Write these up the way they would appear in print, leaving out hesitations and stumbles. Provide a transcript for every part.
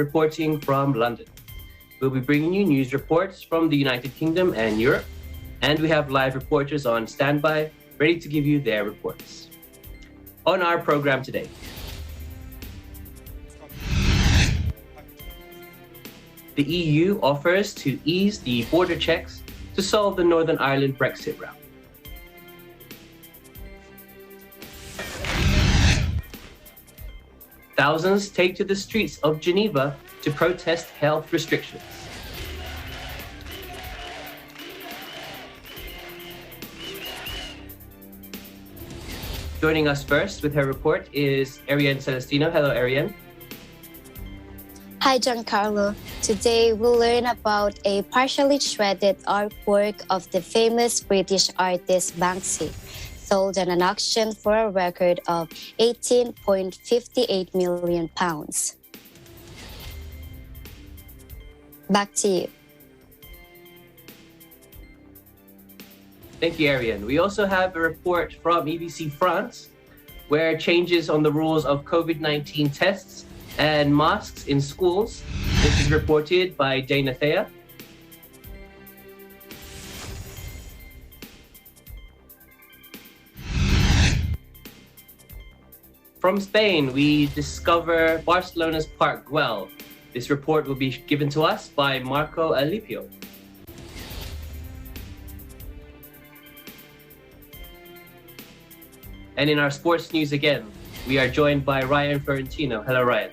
reporting from London. We'll be bringing you news reports from the United Kingdom and Europe, and we have live reporters on standby, ready to give you their reports. On our program today, the EU offers to ease the border checks to solve the Northern Ireland Brexit rout. Thousands take to the streets of Geneva to protest health restrictions. Joining us first with her report is Ariane Celestino. Hello, Ariane. Hi, Giancarlo. Today we'll learn about a partially shredded artwork of the famous British artist Banksy, sold at an auction for a record of £18.58 million. Back to you. Thank you, Ariane. We also have a report from EBC France, where changes on the rules of COVID-19 tests and masks in schools. This is reported by Dana Thea. From Spain, we discover Barcelona's Park Güell. This report will be given to us by Marco Alipio. And in our sports news again, we are joined by Ryan Florentino. Hello, Ryan.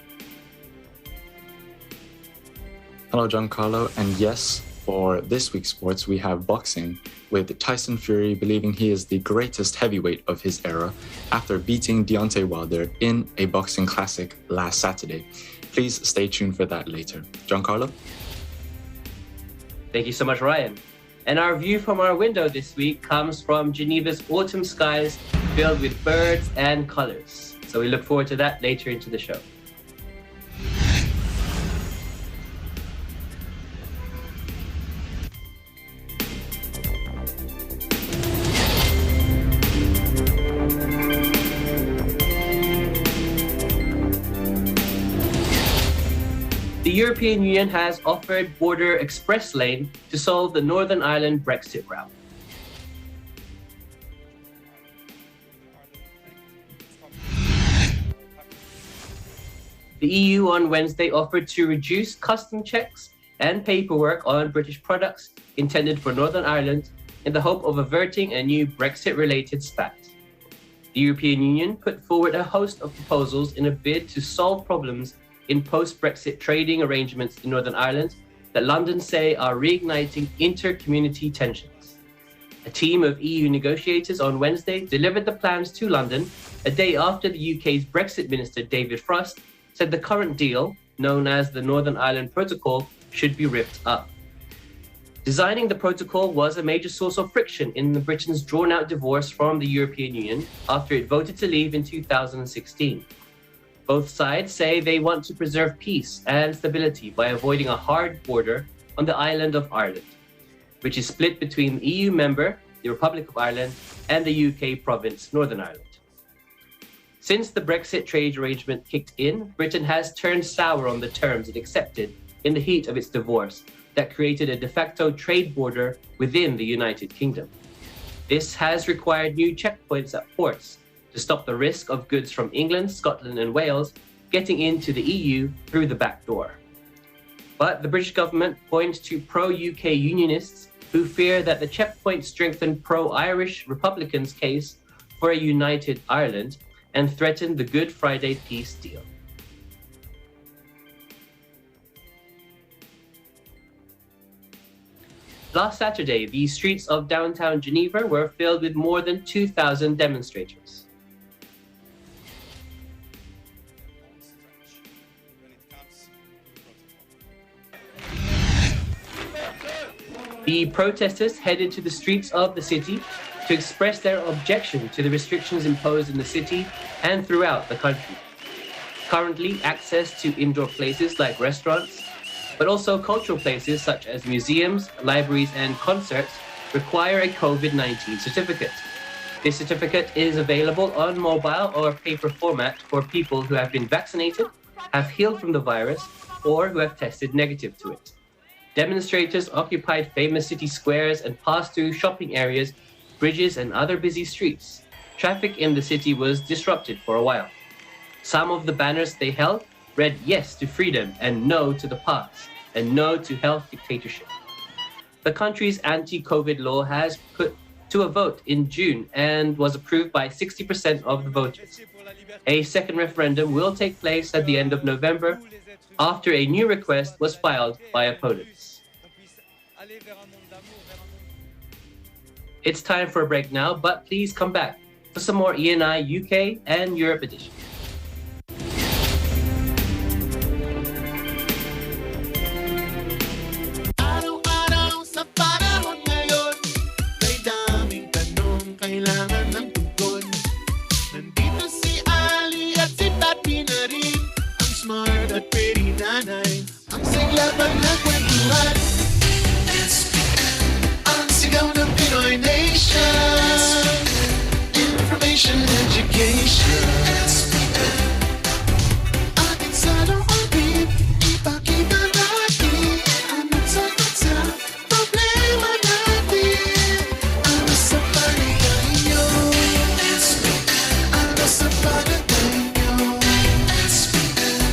Hello, Giancarlo. And yes, for this week's sports, we have boxing, with Tyson Fury believing he is the greatest heavyweight of his era after beating Deontay Wilder in a boxing classic last Saturday. Please stay tuned for that later. Giancarlo? Thank you so much, Ryan. And our view from our window this week comes from Geneva's autumn skies filled with birds and colors. So we look forward to that later into the show. The European Union has offered border express lane to solve the Northern Ireland Brexit rout. The EU on Wednesday offered to reduce custom checks and paperwork on British products intended for Northern Ireland in the hope of averting a new Brexit-related spat. The European Union put forward a host of proposals in a bid to solve problems in post-Brexit trading arrangements in Northern Ireland that London say are reigniting inter-community tensions. A team of EU negotiators on Wednesday delivered the plans to London a day after the UK's Brexit Minister David Frost said the current deal, known as the Northern Ireland Protocol, should be ripped up. Designing the protocol was a major source of friction in Britain's drawn-out divorce from the European Union after it voted to leave in 2016. Both sides say they want to preserve peace and stability by avoiding a hard border on the island of Ireland, which is split between the EU member, the Republic of Ireland, and the UK province, Northern Ireland. Since the Brexit trade arrangement kicked in, Britain has turned sour on the terms it accepted in the heat of its divorce that created a de facto trade border within the United Kingdom. This has required new checkpoints at ports to stop the risk of goods from England, Scotland, and Wales getting into the EU through the back door. But the British government points to pro-UK unionists who fear that the checkpoint strengthened pro-Irish Republicans' case for a united Ireland and threatened the Good Friday peace deal. Last Saturday, the streets of downtown Geneva were filled with more than 2,000 demonstrators. The protesters headed to the streets of the city to express their objection to the restrictions imposed in the city and throughout the country. Currently, access to indoor places like restaurants, but also cultural places such as museums, libraries, and concerts require a COVID-19 certificate. This certificate is available on mobile or paper format for people who have been vaccinated, have healed from the virus, or who have tested negative to it. Demonstrators occupied famous city squares and passed through shopping areas, bridges, and other busy streets. Traffic in the city was disrupted for a while. Some of the banners they held read yes to freedom and no to the past, and no to health dictatorship. The country's anti-COVID law has put to a vote in June and was approved by 60% of the voters. A second referendum will take place at the end of November after a new request was filed by opponents. It's time for a break now, but please come back for some more ENI UK and Europe edition. Ang sigla pag nagkwentuhan ang sigaw ng Pinoy Nation. Information, education. Ating sa loobin, ipakita natin ang nagsagot sa problema natin. Ano sa palagay nyo? Ano sa palagay nyo?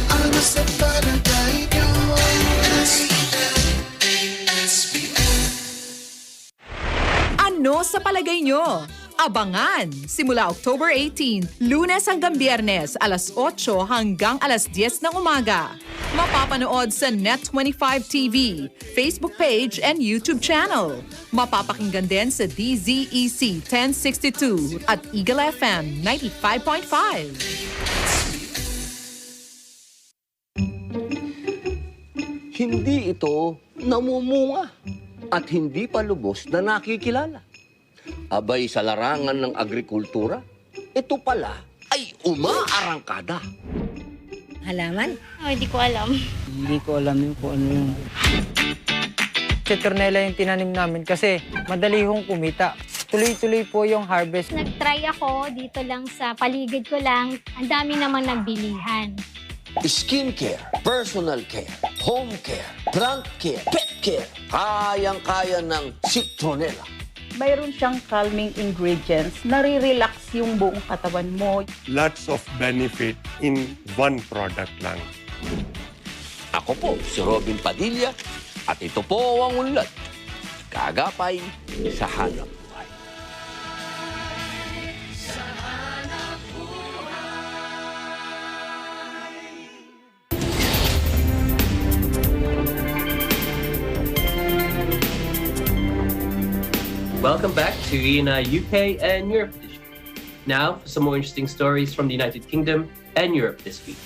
Ano sa palagay nyo? Ano sa palagay nyo? Abangan! Simula October 18, Lunes hanggang Biyernes, alas 8 hanggang alas 10 ng umaga. Mapapanood sa Net25 TV, Facebook page, and YouTube channel. Mapapakinggan din sa DZEC 1062 at Eagle FM 95.5. Hindi ito namumunga at hindi pa lubos na nakikilala. Abay sa larangan ng agrikultura, ito pala ay umaarangkada. Halaman? Oh, hindi ko alam. Hindi ko alam yung kung ano yung... Citronella yung tinanim namin kasi madali hong kumita. Tuloy-tuloy po yung harvest. Nag-try ako dito lang sa paligid ko lang. Ang dami namang nagbilihan. Skincare, personal care, home care, plant care, pet care. Kayang-kaya ng Citronella. Mayroon siyang calming ingredients, nare-relax yung buong katawan mo. Lots of benefit in one product lang. Ako po si Robin Padilla at ito po ang unlad. Kagapay sa hanap buhay. Welcome back to ENI UK and Europe edition. Now for some more interesting stories from the United Kingdom and Europe this week.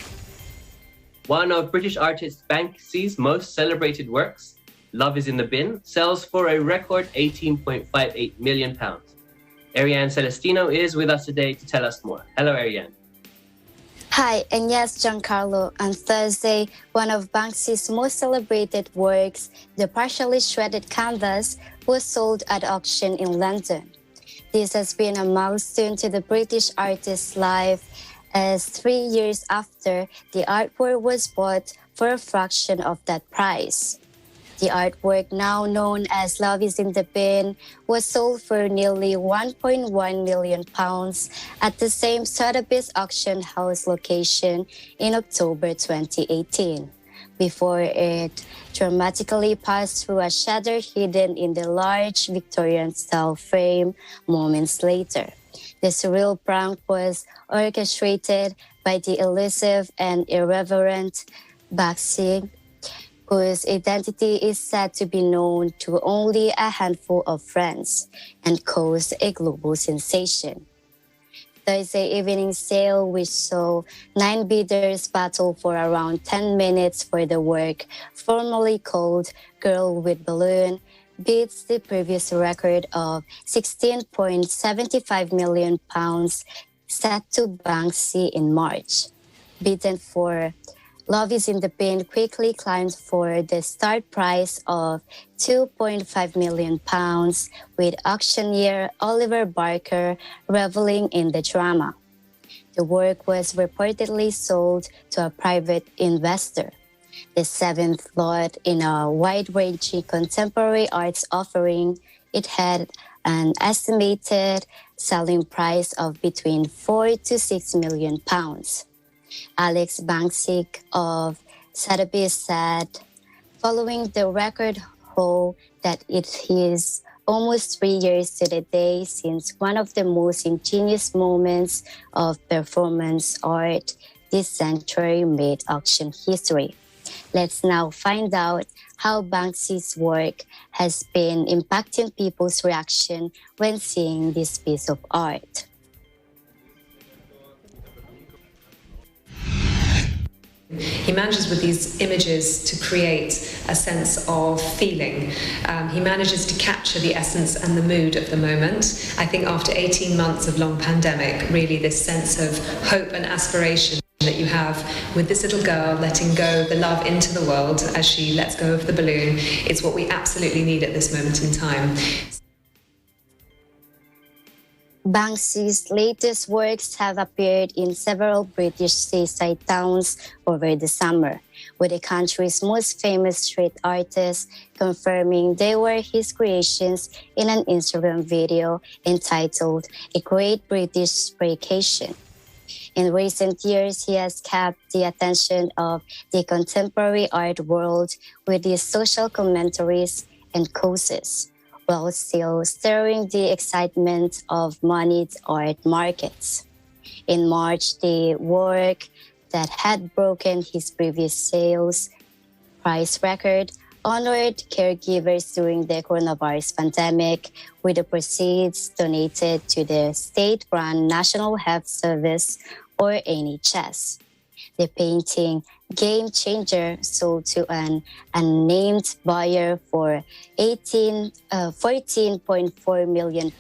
One of British artist Banksy's most celebrated works, Love is in the Bin, sells for a record £18.58 million. Ariane Celestino is with us today to tell us more. Hello, Ariane. Hi, and yes, Giancarlo, on Thursday, one of Banksy's most celebrated works, the partially shredded canvas, was sold at auction in London. This has been a milestone to the British artist's life, as 3 years after, the artwork was bought for a fraction of that price. The artwork, now known as Love is in the Bin, was sold for nearly £1.1 million at the same Sotheby's auction house location in October 2018, before it dramatically passed through a shadow hidden in the large Victorian-style frame moments later. The surreal prank was orchestrated by the elusive and irreverent Banksy, whose identity is said to be known to only a handful of friends and caused a global sensation. Thursday evening sale, which saw 9 bidders battle for around 10 minutes for the work, formerly called Girl with Balloon, beats the previous record of £16.75 million set to Banksy in March. Bidden for Love is in the Bin quickly climbed for the start price of £2.5 million, with auctioneer Oliver Barker reveling in the drama. The work was reportedly sold to a private investor. The seventh lot in a wide-ranging contemporary arts offering, it had an estimated selling price of between 4 to 6 million pounds. Alex Banksic of Sotheby's said, following the record haul, that it is almost 3 years to the day since one of the most ingenious moments of performance art this century made auction history. Let's now find out how Banksy's work has been impacting people's reaction when seeing this piece of art. He manages with these images to create a sense of feeling. He manages to capture the essence and the mood of the moment. I think after 18 months of long pandemic, really this sense of hope and aspiration that you have with this little girl letting go the love into the world as she lets go of the balloon, it's what we absolutely need at this moment in time. Banksy's latest works have appeared in several British seaside towns over the summer, with the country's most famous street artists confirming they were his creations in an Instagram video entitled A Great British Vacation. In recent years, he has kept the attention of the contemporary art world with his social commentaries and causes, while still stirring the excitement of moneyed art markets. In March, the work that had broken his previous sales price record honored caregivers during the coronavirus pandemic, with the proceeds donated to the state-run National Health Service, or NHS. The painting, Game Changer, sold to an unnamed buyer for £14.4 million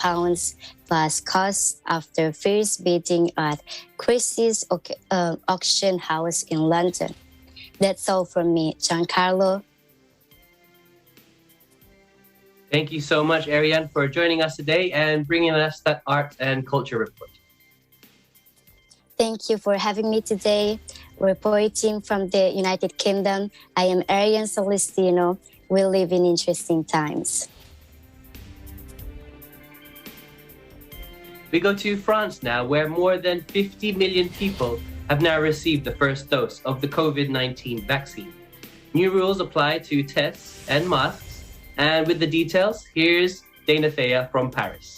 plus costs after fierce bidding at Christie's auction house in London. That's all from me, Giancarlo. Thank you so much, Ariane, for joining us today and bringing us that art and culture report. Thank you for having me today. Reporting from the United Kingdom, I am Ariane Celestino. We live in interesting times. We go to France now, where more than 50 million people have now received the first dose of the COVID-19 vaccine. New rules apply to tests and masks. And with the details, here's Dana Thea from Paris.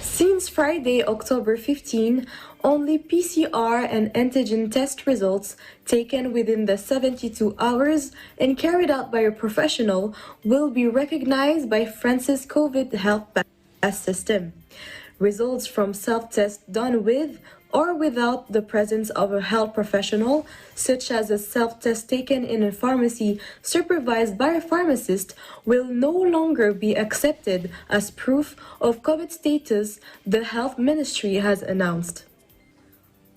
Since Friday, October 15, only PCR and antigen test results taken within the 72 hours and carried out by a professional will be recognized by France's COVID health pass system. Results from self-tests done with or without the presence of a health professional, such as a self-test taken in a pharmacy supervised by a pharmacist, will no longer be accepted as proof of COVID status, the Health Ministry has announced.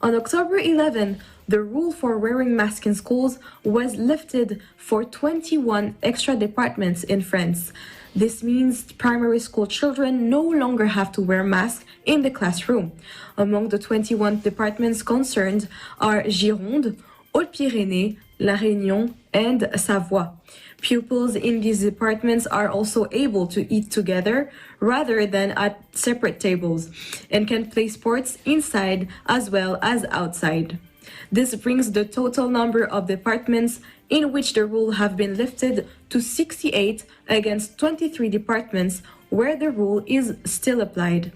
On October 11, the rule for wearing masks in schools was lifted for 21 extra departments in France. This means primary school children no longer have to wear masks in the classroom. Among the 21 departments concerned are Gironde, Haute-Pyrénées, La Réunion, and Savoie. Pupils in these departments are also able to eat together rather than at separate tables and can play sports inside as well as outside. This brings the total number of departments in which the rule have been lifted to 68 against 23 departments where the rule is still applied.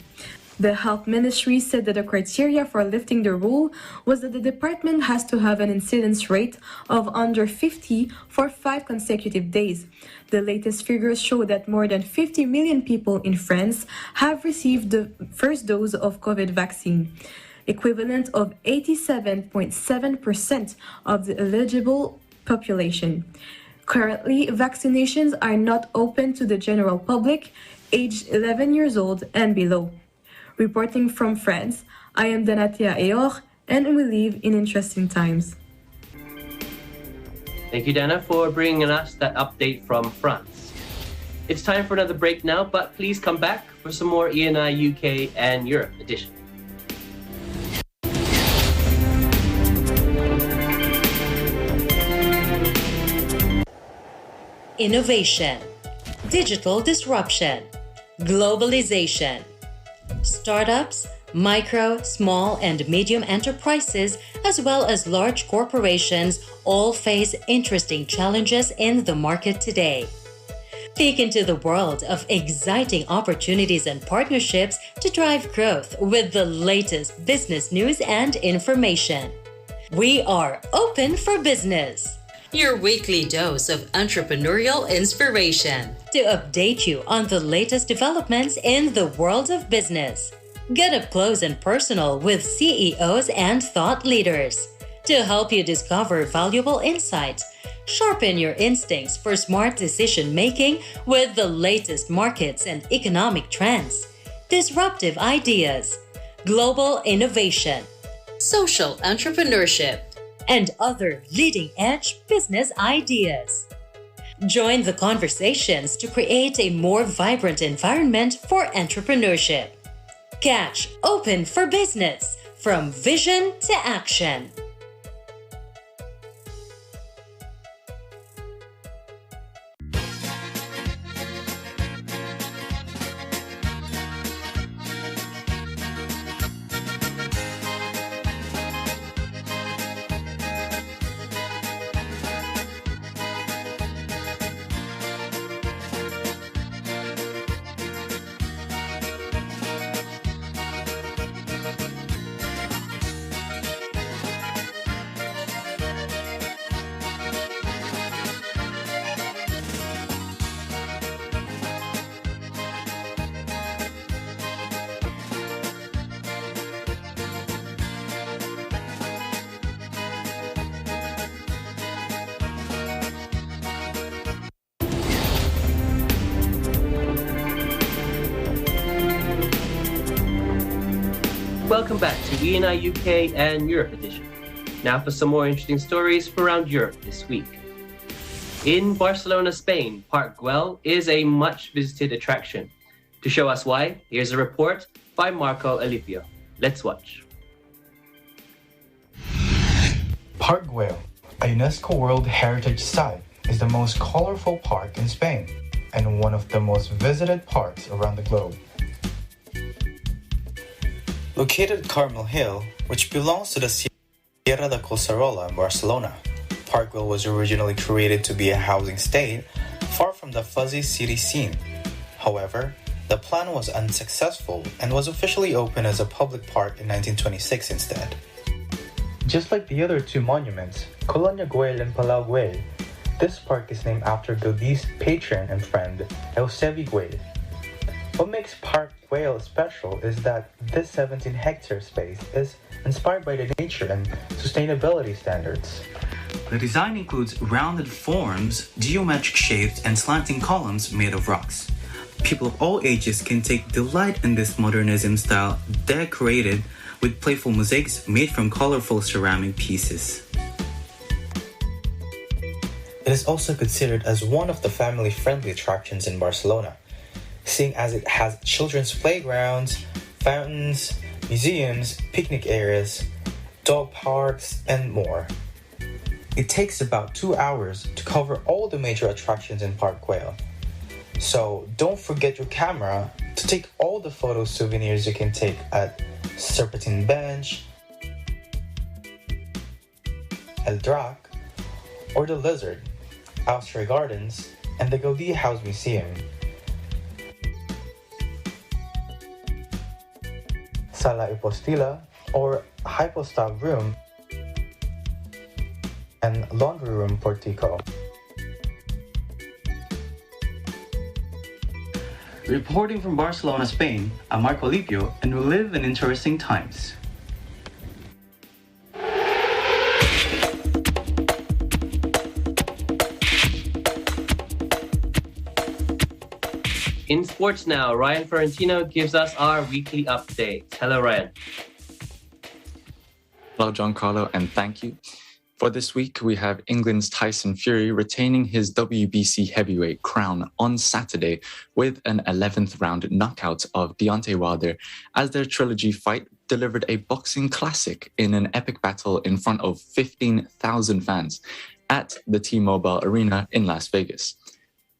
The Health Ministry said that the criteria for lifting the rule was that the department has to have an incidence rate of under 50 for 5 consecutive days. The latest figures show that more than 50 million people in France have received the first dose of COVID vaccine, equivalent of 87.7% of the eligible population. Currently, vaccinations are not open to the general public aged 11 years old and below. Reporting from France, I am Danatia Eor, and we live in interesting times. Thank you, Dana, for bringing us that update from France. It's time for another break now, but please come back for some more ENI UK and Europe edition. innovation, digital disruption, globalization. Startups, micro, small, and medium enterprises, as well as large corporations, all face interesting challenges in the market today. Peek into the world of exciting opportunities and partnerships to drive growth with the latest business news and information. We are open for business. Your weekly dose of entrepreneurial inspiration to update you on the latest developments in the world of business. Get up close and personal with CEOs and thought leaders to help you discover valuable insights. Sharpen your instincts for smart decision making with the latest markets and economic trends, disruptive ideas, global innovation, social entrepreneurship, and other leading-edge business ideas. Join the conversations to create a more vibrant environment for entrepreneurship. Catch Open for Business, from vision to action. Welcome back to ENI UK and Europe edition. Now for some more interesting stories from around Europe this week. In Barcelona, Spain, Park Güell is a much visited attraction. To show us why, here's a report by Marco Alipio. Let's watch. Park Güell, a UNESCO World Heritage Site, is the most colorful park in Spain and one of the most visited parks around the globe. Located at Carmel Hill, which belongs to the Sierra de Collserola in Barcelona, Park Güell was originally created to be a housing state, far from the fuzzy city scene. However, the plan was unsuccessful and was officially opened as a public park in 1926 instead. Just like the other two monuments, Colonia Güell and Palau Güell, this park is named after Gaudí's patron and friend, Eusebi Güell. What makes Park Güell special is that this 17-hectare space is inspired by the nature and sustainability standards. The design includes rounded forms, geometric shapes, and slanting columns made of rocks. People of all ages can take delight in this modernism style, decorated with playful mosaics made from colorful ceramic pieces. It is also considered as one of the family-friendly attractions in Barcelona, seeing as it has children's playgrounds, fountains, museums, picnic areas, dog parks, and more. It takes about 2 hours to cover all the major attractions in Park Güell. So don't forget your camera to take all the photo souvenirs you can take at Serpentine Bench, El Drac, or the Lizard, Austria Gardens, and the Gaudí House Museum. Sala Hypostila, or Hypostal Room, and Laundry Room Portico. Reporting from Barcelona, Spain, I'm Marco Alipio, and we live in interesting times. In sports now, Ryan Ferrantino gives us our weekly update. Hello, Ryan. Hello, Giancarlo, and thank you. For this week, we have England's Tyson Fury retaining his WBC heavyweight crown on Saturday with an 11th round knockout of Deontay Wilder, as their trilogy fight delivered a boxing classic in an epic battle in front of 15,000 fans at the T-Mobile Arena in Las Vegas.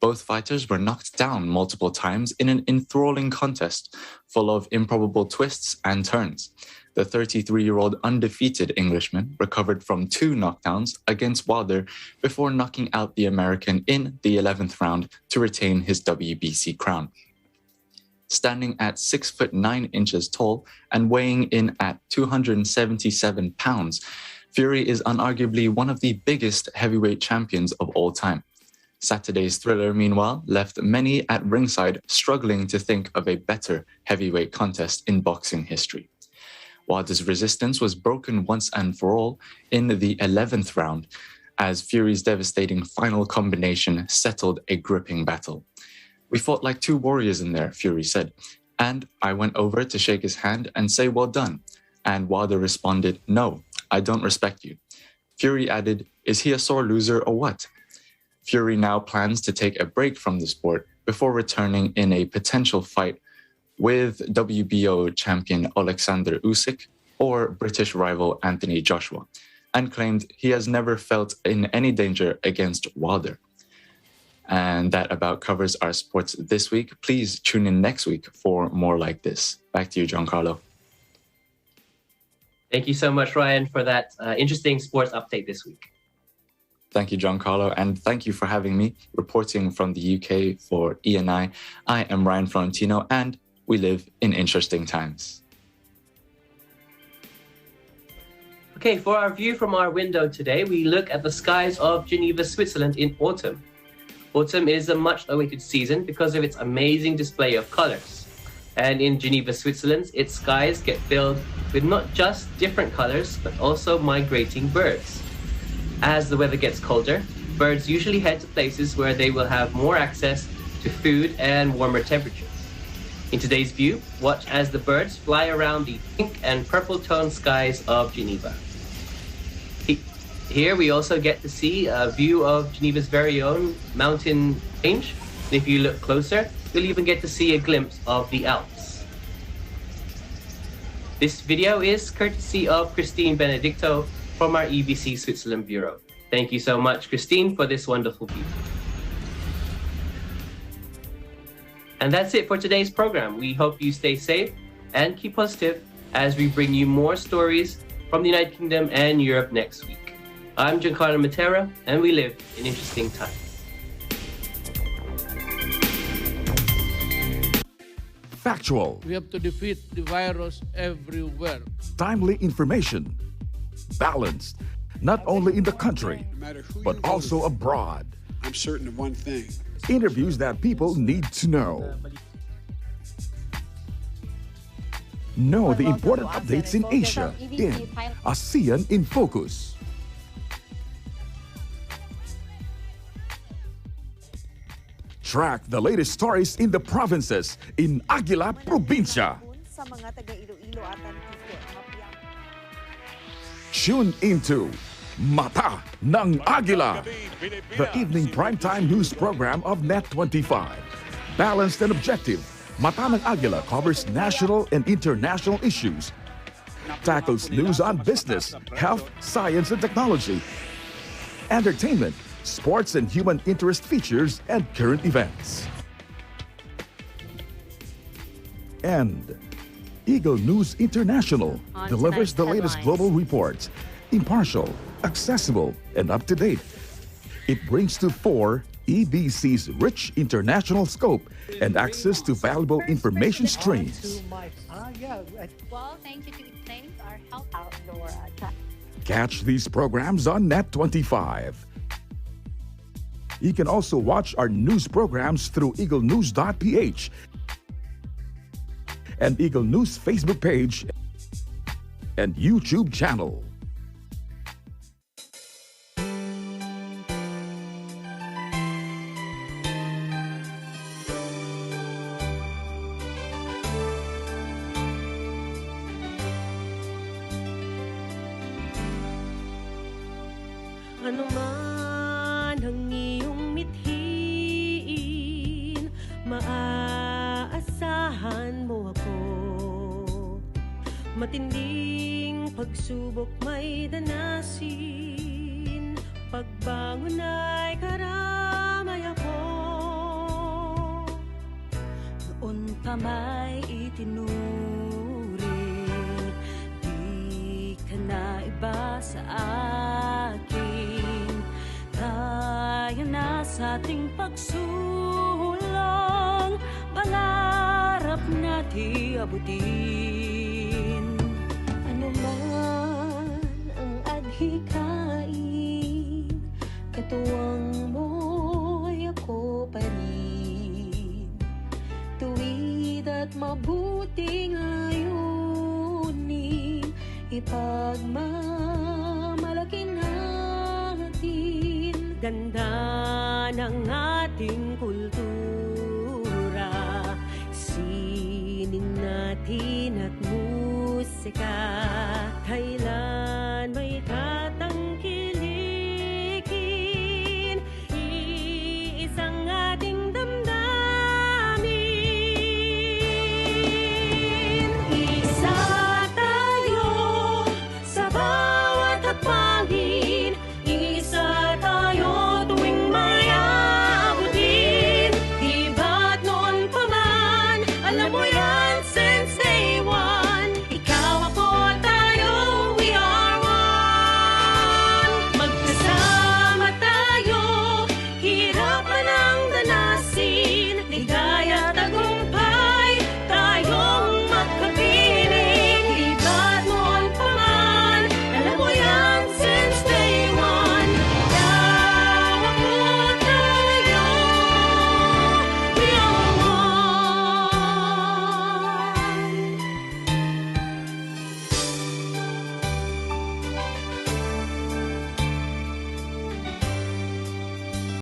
Both fighters were knocked down multiple times in an enthralling contest full of improbable twists and turns. The 33-year-old undefeated Englishman recovered from 2 knockdowns against Wilder before knocking out the American in the 11th round to retain his WBC crown. Standing at 6'9" tall and weighing in at 277 pounds, Fury is unarguably one of the biggest heavyweight champions of all time. Saturday's thriller, meanwhile, left many at ringside struggling to think of a better heavyweight contest in boxing history. Wilder's resistance was broken once and for all in the 11th round, as Fury's devastating final combination settled a gripping battle. "We fought like 2 warriors in there," Fury said, "and I went over to shake his hand and say well done." And Wilder responded, "No, I don't respect you." Fury added, "Is he a sore loser or what?" Fury now plans to take a break from the sport before returning in a potential fight with WBO champion Alexander Usyk or British rival Anthony Joshua, and claimed he has never felt in any danger against Wilder. And that about covers our sports this week. Please tune in next week for more like this. Back to you, Giancarlo. Thank you so much, Ryan, for that interesting sports update this week. Thank you, Giancarlo, and thank you for having me reporting from the UK for ENI. I am Ryan Florentino, and we live in interesting times. Okay, for our view from our window today, we look at the skies of Geneva, Switzerland in autumn. Autumn is a much-awaited season because of its amazing display of colors. And in Geneva, Switzerland, its skies get filled with not just different colors, but also migrating birds. As the weather gets colder, birds usually head to places where they will have more access to food and warmer temperatures. In today's view, watch as the birds fly around the pink and purple toned skies of Geneva. Here we also get to see a view of Geneva's very own mountain range. And if you look closer, you'll even get to see a glimpse of the Alps. This video is courtesy of Christine Benedicto from our EBC Switzerland Bureau. Thank you so much, Christine, for this wonderful view. And that's it for today's program. We hope you stay safe and keep positive as we bring you more stories from the United Kingdom and Europe next week. I'm Giancarlo Matera, and we live in interesting times. Factual. We have to defeat the virus everywhere. Timely information. Balanced, not only in the country, but also abroad. I'm certain of one thing. Interviews that people need to know. Know the important updates in Asia in ASEAN in Focus. Track the latest stories in the provinces in Aguila Provincia. Tune into Mata ng Agila, the evening primetime news program of Net25. Balanced and objective, Mata ng Agila covers national and international issues, tackles news on business, health, science and technology, entertainment, sports and human interest features, and current events. And Eagle News International delivers the latest global reports, impartial, accessible, and up-to-date. It brings to fore EBC's rich international scope and access to valuable information streams. Well, thank you to thank our help outdoor Catch these programs on Net25. You can also watch our news programs through eaglenews.ph and Eagle News Facebook page and YouTube channel. Ano man ang iyong mithiin, maaasahan mo ako. Matinding pagsubok may danasin, pagbangon ay karamay ako. may itinuring. Di ka na iba sa akin. Kaya na sa ating pagsulong, pangarap natin abutin. Ano man ang adhikain, katuwang mo'y ako pa rin. Tuwid at mabuting layunin, ipagmamalaki natin. Ganda ng ating kultura, sining natin at musika. Kailan may